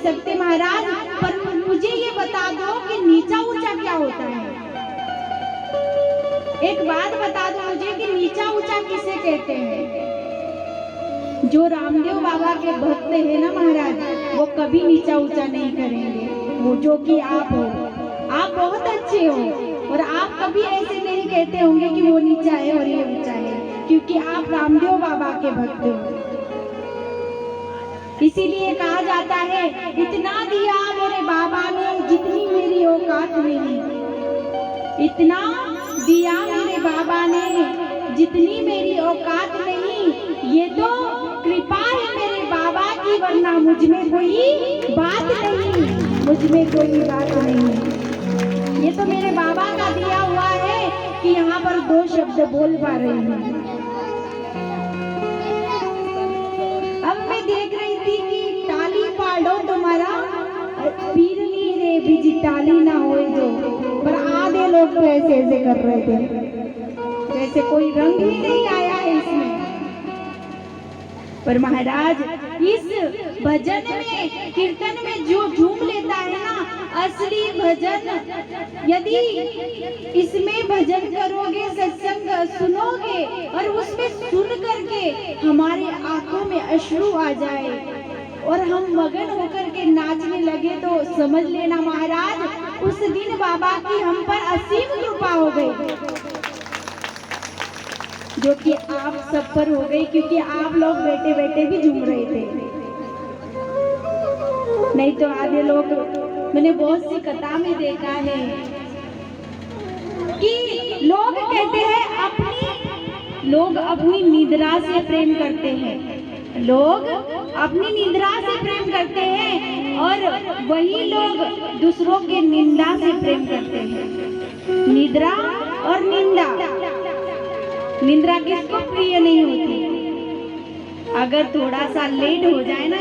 सकते महाराज, पर मुझे ये बता दो कि नीचा ऊंचा क्या होता है। एक बात बता दो मुझे कि नीचा ऊंचा किसे कहते हैं। जो रामदेव बाबा के भक्त है ना महाराज, वो कभी नीचा ऊंचा नहीं करेंगे। वो जो कि आप हो, आप बहुत अच्छे हो, और आप कभी ऐसे नहीं कहते होंगे कि वो नीचा है और ये ऊंचा है, क्योंकि आप रामदेव बाबा के भक्त हो। इसीलिए कहा जाता है, इतना दिया मेरे बाबा ने जितनी मेरी औकात नहीं। इतना दिया मेरे बाबा ने जितनी मेरी औकात नहीं। ये तो कृपा है मेरे बाबा की, वरना मुझ में कोई बात नहीं, मुझ में कोई बात नहीं। ये तो मेरे बाबा का दिया हुआ है कि यहाँ पर 2 शब्द बोल पा रही हूँ। अब मैं देख रही थी कि टाली पाड़ो तुम्हारा पीरनी रे बीजी टाली ना होए जो, पर आधे लोग तो ऐसे ऐसे कर रहे थे जैसे कोई रंग ही नहीं आया है इसमें। पर महाराज, इस भजन में, कीर्तन में जो झूम लेता है ना, असली भजन, यदि इसमें भजन करोगे, सत्संग सुनोगे और उसमें सुन करके हमारे आंखों में अश्रु आ जाए और हम मगन होकर के नाचने लगे, तो समझ लेना महाराज, उस दिन बाबा की हम पर असीम कृपा हो गई, जो कि आप सब पर हो गई, क्योंकि आप लोग बैठे बैठे भी झूम रहे थे। नहीं तो आधे लोग, मैंने बहुत सी कथा में देखा है कि लोग कहते हैं लोग अपनी निद्रा से प्रेम करते हैं, लोग अपनी निद्रा से प्रेम करते हैं, और वही लोग दूसरों के निंदा से प्रेम करते हैं। निद्रा और निंदा, निंद्रा किसको प्रिय नहीं होती। अगर थोड़ा सा लेट हो जाए ना,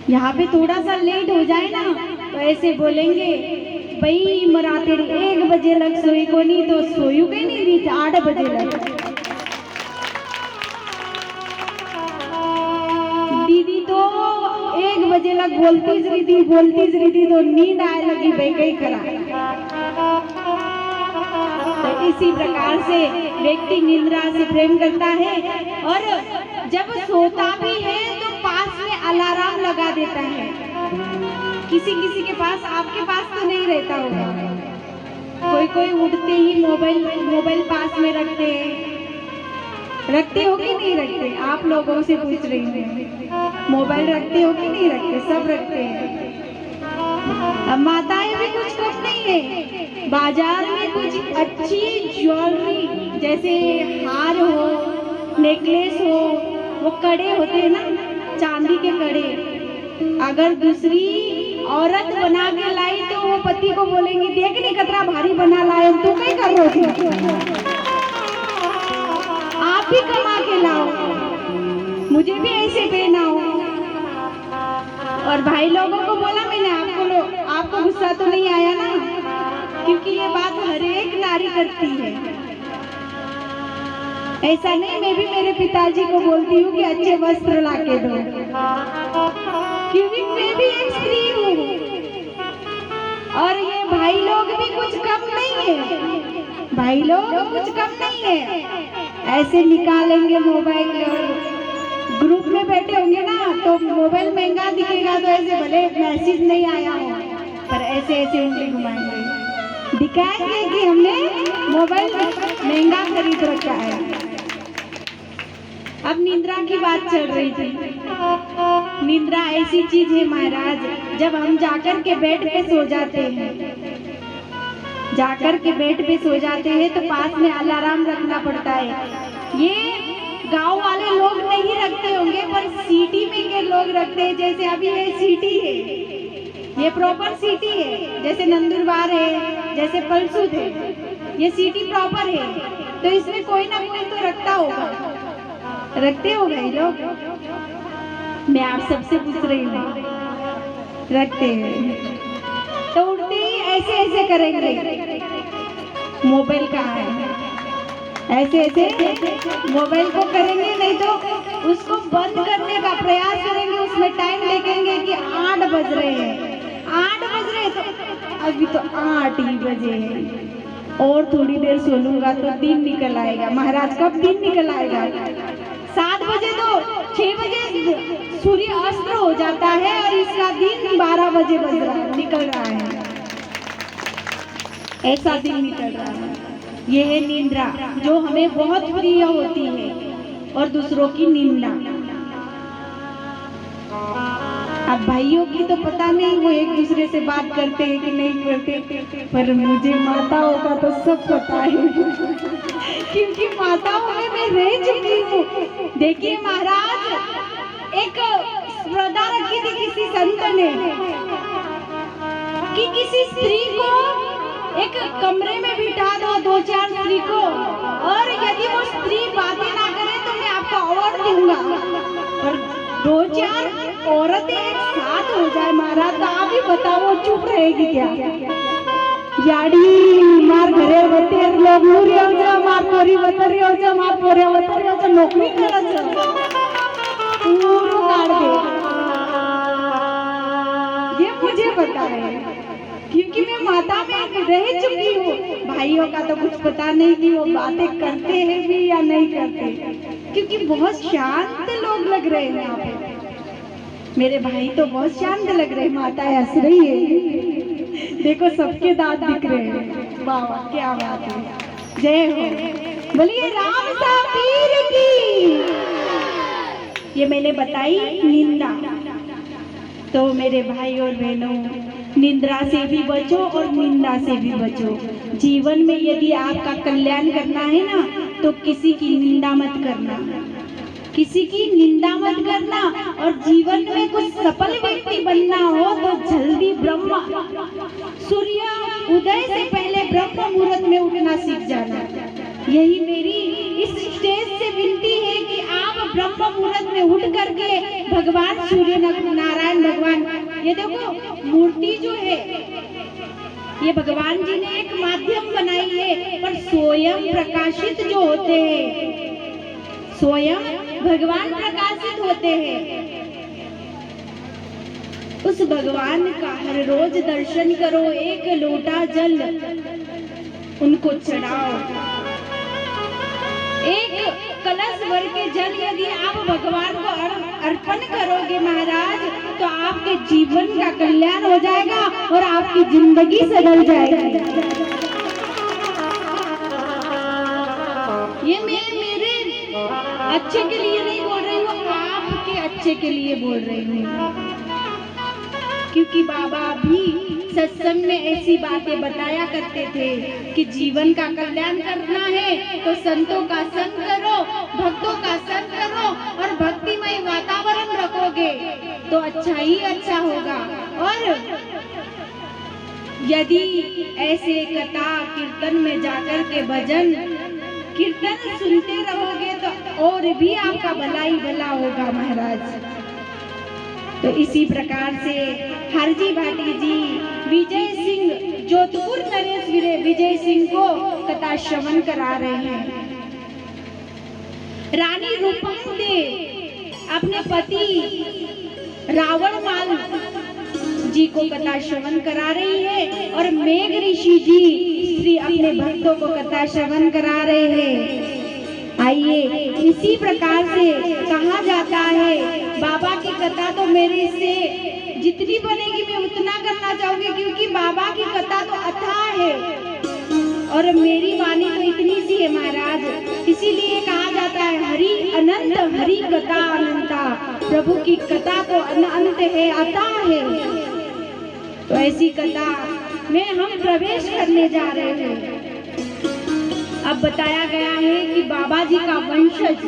यहाँ पे थोड़ा सा लेट हो जाए ना, तो ऐसे बोलेंगे, भाई मराते 1 बजे लग सोई को नहीं, तो सोयू के नहीं दी 8 बजे लग। दीदी तो 1 बजे लग बोलती रही थी, तो नींद आए लगी भाई कहीं करा। तो इसी प्रकार से व्यक्ति निद्रा से प्रेम करता है, और जब सोता भी है तो पास में अलार्म लगा देता है। किसी किसी के पास, आपके पास तो नहीं रहता होगा, कोई कोई उठते ही मोबाइल पास में रखते हो कि नहीं रखते? आप लोगों से पूछ रही हूँ, मोबाइल रखते हो कि नहीं रखते? सब रखते हैं। अब माताएं भी कुछ कम नहीं है, बाजार में कुछ अच्छी ज्वेलरी, जैसे हार हो, नेकलेस हो, वो कड़े होते हैं ना, चांदी के कड़े, अगर दूसरी औरत बना के लाई तो वो पति को बोलेंगी, देख नहीं कतरा भारी बना लाए, तू कहीं कर रही थी, आप भी कमा के लाओ, मुझे भी ऐसे पहना हो। और भाई लोगों को बोला मैंने, आपको गुस्सा तो नहीं आया ना, क्योंकि ये बात हर एक नारी करती है। ऐसा नहीं, मैं भी मेरे पिताजी को बोलती हूँ कि अच्छे वस्त्र लाके दो, क्योंकि मैं भी एक स्त्री हूँ। और ये भाई लोग भी कुछ कम नहीं है, भाई लोग कुछ कम नहीं है। ऐसे निकालेंगे मोबाइल, ग्रुप में बैठे होंगे ना, तो मोबाइल महंगा दिखेगा तो ऐसे भले मैसेज नहीं आया हो, पर ऐसे ऐसे उंगली घुमाएंगे, दिखाएंगे कि हमने मोबाइल महंगा खरीद रखा है। अब निद्रा की बात चल रही थी। निद्रा ऐसी चीज है महाराज, जब हम जाकर के बेड पे सो जाते हैं, जाकर के बेड पे सो जाते हैं, तो पास में अलार्म रखना पड़ता है। ये गांव वाले लोग नहीं रखते होंगे, पर सिटी में के लोग रखते हैं। जैसे अभी ये सिटी है, ये प्रॉपर सिटी है, जैसे नंदुरबार है, जैसे पलसूद है, ये सिटी प्रॉपर है, तो इसमें कोई ना कोई तो रखता होगा, रखते हो गए लोग। मैं आप सबसे पूछ रही हूँ, रखते हैं तो उठते ही ऐसे ऐसे करेंगे, मोबाइल कहाँ है, ऐसे ऐसे मोबाइल को करेंगे, नहीं तो उसको बंद करने का प्रयास करेंगे, उसमें टाइम देखेंगे कि बज रहे तो अभी तो 8 ही बजे हैं, और थोड़ी देर सो लूंगा तो दिन निकल आएगा। महाराज कब दिन निकल आएगा? 7 बजे तो 6 बजे सूर्य अस्त हो जाता है और इसका दिन 12 बजे निकल रहा है, ऐसा दिन निकल रहा है। यह है निंद्रा जो हमें बहुत प्रिय होती है, और दूसरों की निंदा। अब भाइयों की तो पता नहीं वो एक दूसरे से बात करते हैं कि नहीं करते, पर मुझे माताओं का तो सब पता है क्योंकि माताओं में मैं रह चुकी हूँ। देखिए महाराज, एक स्पर्धा रखी थी किसी संत ने कि किसी स्त्री को एक कमरे में बिठा दो, 2-4 स्त्री को, और यदि वो स्त्री बातें ना करे तो मैं आपको अवार्ड दूंगा। पर 2-4 औरतें एक साथ हो जाए महाराज, तो आप ही बताओ चुप रहेगी क्या? याडी मार घरे वतेर लोग मुरी हो जा, मार पोरी वतरी हो जा, मार पोरे वतरी हो जा, नौकरी करत पूरो काट दे। ये मुझे पता है क्योंकि मैं माता में रह चुकी हूँ। भाइयों का तो कुछ पता नहीं कि वो बातें करते हैं भी या नहीं करते, क्योंकि बहुत शांत लोग लग रहे हैं यहाँ पे। मेरे भाई तो बहुत शांत लग रहे हैं, माता हंस रही है, देखो सबके दांत दिख रहे हैं। वाह वाह, क्या बात है, जय हो, बोलिए राम पीर की। ये मैंने बताई निंदा। तो मेरे भाई और बहनों, निंद्रा से भी बचो और निंदा से भी बचो। जीवन में यदि आपका कल्याण करना है ना, तो किसी की निंदा मत करना, किसी की निंदा मत करना। और जीवन में कुछ सफल व्यक्ति बनना हो तो जल्दी सूर्य उदय से पहले ब्रह्म मुहूर्त में उठना सीख जाना। यही मेरी इस स्टेज से विनती है कि आप ब्रह्म मुहूर्त में उठ करके भगवान सूर्य नारायण भगवान, ये देखो मूर्ति जो है ये भगवान जी ने एक माध्यम बनाई है, पर स्वयं प्रकाशित जो होते हैं, स्वयं भगवान प्रकाशित होते हैं। उस भगवान का हर रोज दर्शन करो, एक लोटा जल उनको चढ़ाओ, एक कलश भर के जल यदि आप भगवान को अर्पण करोगे महाराज, तो आपके जीवन का कल्याण हो जाएगा और आपकी जिंदगी सजल जाएगी। ये मैं मेरे अच्छे के लिए नहीं बोल रही हूँ, आपके अच्छे के लिए बोल रही हूँ, क्योंकि बाबा भी सत्संग में ऐसी बातें बताया करते थे कि जीवन का कल्याण करना है तो संतों का संग करो, भक्तों का संग करो, और भक्तिमय वातावरण रखोगे तो अच्छा ही अच्छा होगा। और यदि ऐसे कथा कीर्तन में जाकर के भजन कीर्तन सुनते रहोगे तो और भी आपका भला ही भला होगा महाराज। तो इसी प्रकार से हरजी भाटी जी विजय सिंह जोधपुर नरेश विजय सिंह को कथा श्रवण करा रहे हैं। रानी रूपमदे अपने पति रावण माल जी को कथा श्रवण करा रही है, और मेघ ऋषि जी श्री अपने भक्तों को कथा श्रवण करा रहे हैं। आइए, इसी प्रकार से कहा जाता है, बाबा की कथा तो मेरे से जितनी बनेगी मैं उतना करना चाहूंगी, क्योंकि बाबा की कथा तो अथाह है और मेरी वाणी तो इतनी सी है महाराज। इसीलिए कहा जाता है हरि अनंत हरि कथा अनंता, प्रभु की कथा तो अनंत है, अथाह है। तो ऐसी कथा में हम प्रवेश करने जा रहे हैं। अब बताया गया है कि बाबा जी का वंशज